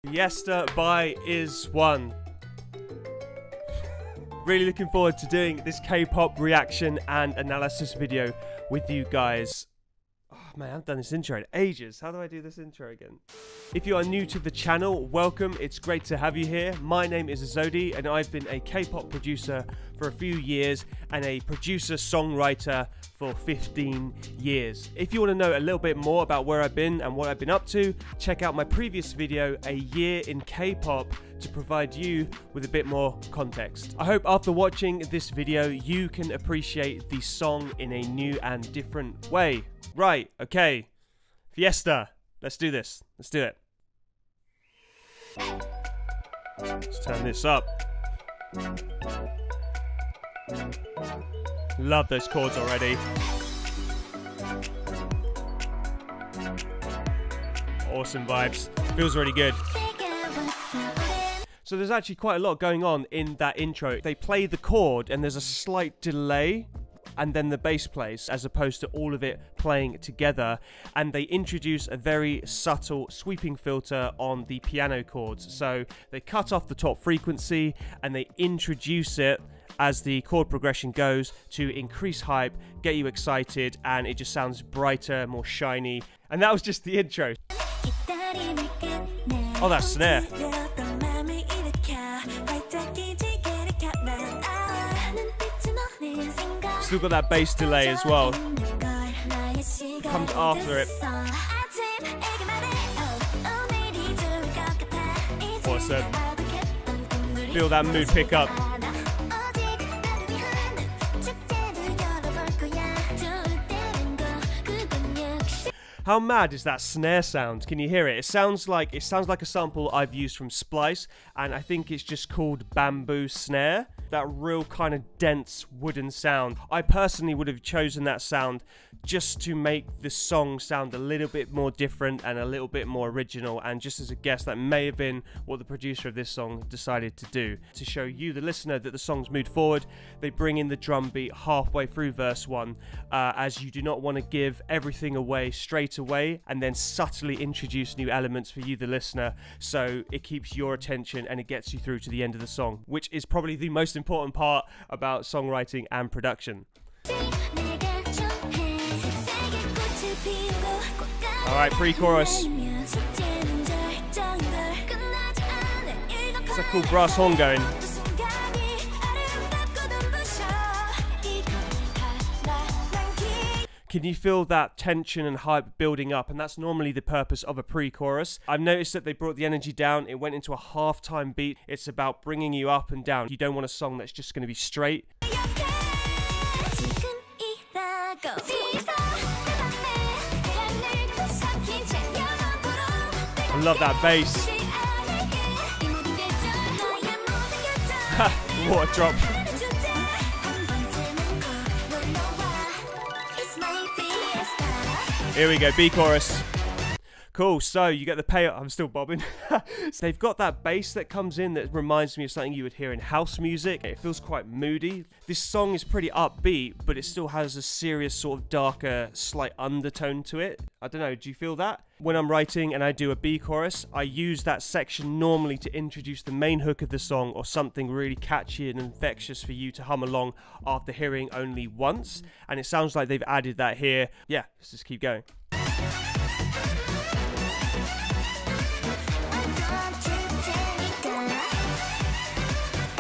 Fiesta by IZ*ONE. Really looking forward to doing this K-pop reaction and analysis video with you guys. Oh man, I haven't done this intro in ages. How do I do this intro again? If you are new to the channel, welcome. It's great to have you here. My name is Azodi and I've been a K-pop producer for a few years and a producer-songwriter for 15 years. If you want to know a little bit more about where I've been and what I've been up to, check out my previous video, A Year in K-Pop, to provide you with a bit more context. I hope after watching this video, you can appreciate the song in a new and different way. Right, okay. Fiesta. Let's do this. Let's do it. Let's turn this up. Love those chords already. Awesome vibes. Feels really good. So there's actually quite a lot going on in that intro. They play the chord and there's a slight delay and then the bass plays as opposed to all of it playing together, and they introduce a very subtle sweeping filter on the piano chords. So they cut off the top frequency and they introduce it as the chord progression goes to increase hype, get you excited, and it just sounds brighter, more shiny. And that was just the intro. Oh, that snare. Still got that bass delay as well. Comes after it. Awesome. Feel that mood pick up. How mad is that snare sound? Can you hear it? It sounds like a sample I've used from Splice, and I think it's just called Bamboo Snare. That real kind of dense wooden sound. I personally would have chosen that sound just to make the song sound a little bit more different and a little bit more original, and just as a guess, that may have been what the producer of this song decided to do. To show you, the listener, that the song's moved forward, they bring in the drum beat halfway through verse 1, as you do not want to give everything away straight away and then subtly introduce new elements for you, the listener, so it keeps your attention and it gets you through to the end of the song, which is probably the most important part about songwriting and production. Alright, pre-chorus. It's a cool brass horn going. Can you feel that tension and hype building up? And that's normally the purpose of a pre-chorus. I've noticed that they brought the energy down. It went into a half-time beat. It's about bringing you up and down. You don't want a song that's just going to be straight. I love that bass. What a drop. Here we go, B chorus. Cool, so you get the payoff. I'm still bobbing. So they've got that bass that comes in that reminds me of something you would hear in house music. It feels quite moody. This song is pretty upbeat, but it still has a serious sort of darker, slight undertone to it. I don't know, do you feel that? When I'm writing and I do a B chorus, I use that section normally to introduce the main hook of the song or something really catchy and infectious for you to hum along after hearing only once. And it sounds like they've added that here. Yeah, let's just keep going.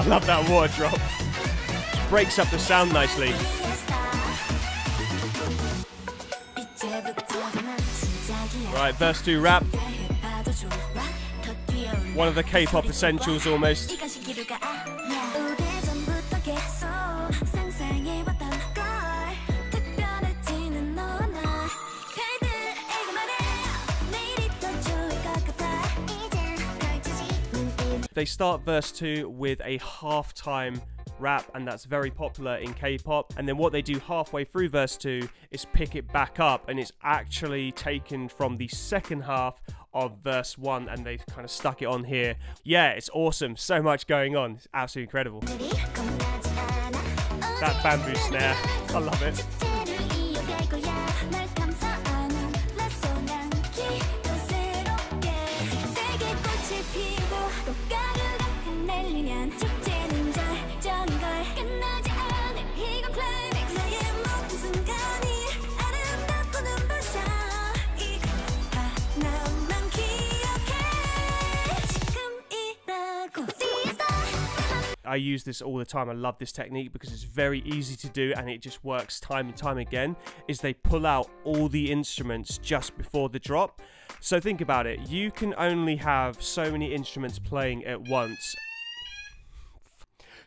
I love that water drop. Just breaks up the sound nicely. Right, verse 2 rap. One of the K-pop essentials almost. They start verse 2 with a halftime rap, and that's very popular in K-pop. And then what they do halfway through verse 2 is pick it back up, and it's actually taken from the second half of verse 1 and they've kind of stuck it on here. Yeah, it's awesome. So much going on. It's absolutely incredible. That bamboo snare, I love it. I use this all the time. I love this technique because it's very easy to do and it just works time and time again. Is they pull out all the instruments just before the drop. So think about it. You can only have so many instruments playing at once.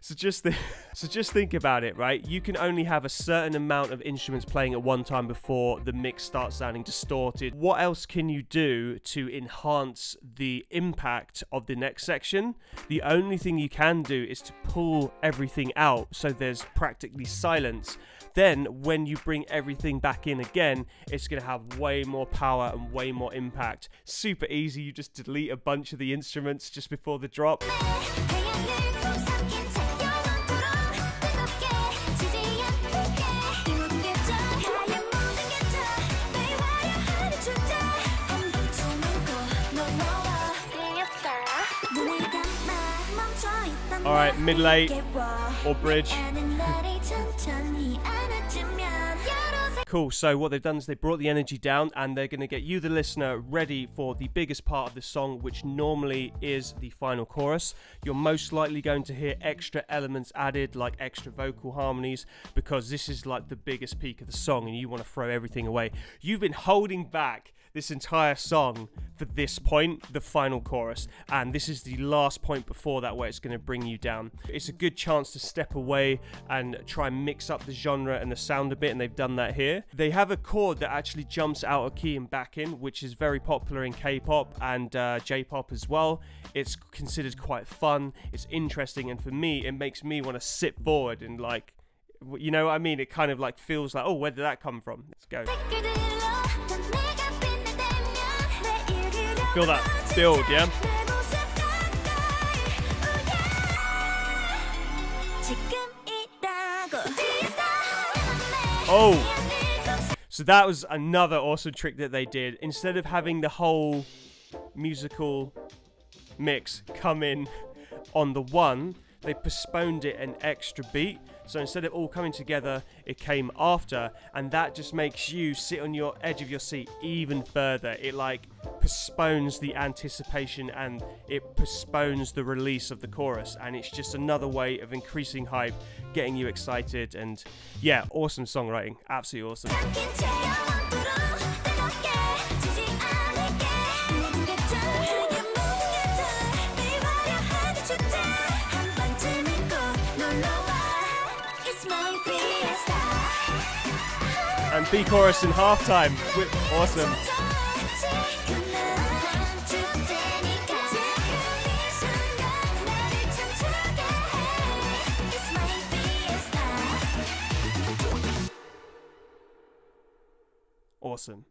So just think about it, right? You can only have a certain amount of instruments playing at one time before the mix starts sounding distorted. What else can you do to enhance the impact of the next section? The only thing you can do is to pull everything out so there's practically silence. Then when you bring everything back in again, it's going to have way more power and way more impact. Super easy. You just delete a bunch of the instruments just before the drop. Alright, mid-late or bridge. Cool, so what they've done is they brought the energy down and they're going to get you, the listener, ready for the biggest part of the song, which normally is the final chorus. You're most likely going to hear extra elements added, like extra vocal harmonies, because this is like the biggest peak of the song and you want to throw everything away. You've been holding back this entire song for this point, the final chorus, and this is the last point before that where it's going to bring you down. It's a good chance to step away and try and mix up the genre and the sound a bit, and they've done that here. They have a chord that actually jumps out of key and back in, which is very popular in K-pop and J-pop as well. It's considered quite fun, it's interesting, and for me it makes me want to sit forward and, like, you know what I mean? It kind of like feels like, oh, where did that come from? Let's go. Feel that build, yeah? Oh! So that was another awesome trick that they did. Instead of having the whole musical mix come in on the one, they postponed it an extra beat. So instead of all coming together, it came after, and that just makes you sit on your edge of your seat even further. It like postpones the anticipation and it postpones the release of the chorus, and it's just another way of increasing hype, getting you excited, and yeah, awesome songwriting, absolutely awesome. And B-chorus in halftime. Awesome. Awesome.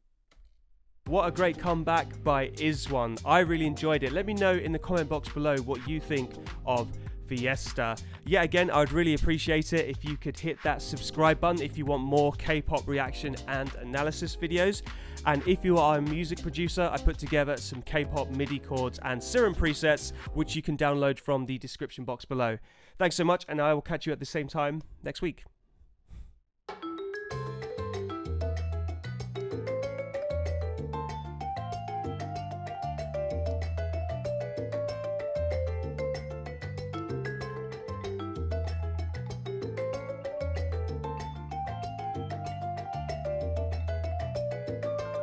What a great comeback by IZ*ONE. I really enjoyed it. Let me know in the comment box below what you think of Fiesta. Yeah, again, I'd really appreciate it if you could hit that subscribe button if you want more K-pop reaction and analysis videos. And if you are a music producer, I put together some K-pop MIDI chords and Serum presets, which you can download from the description box below. Thanks so much, and I will catch you at the same time next week.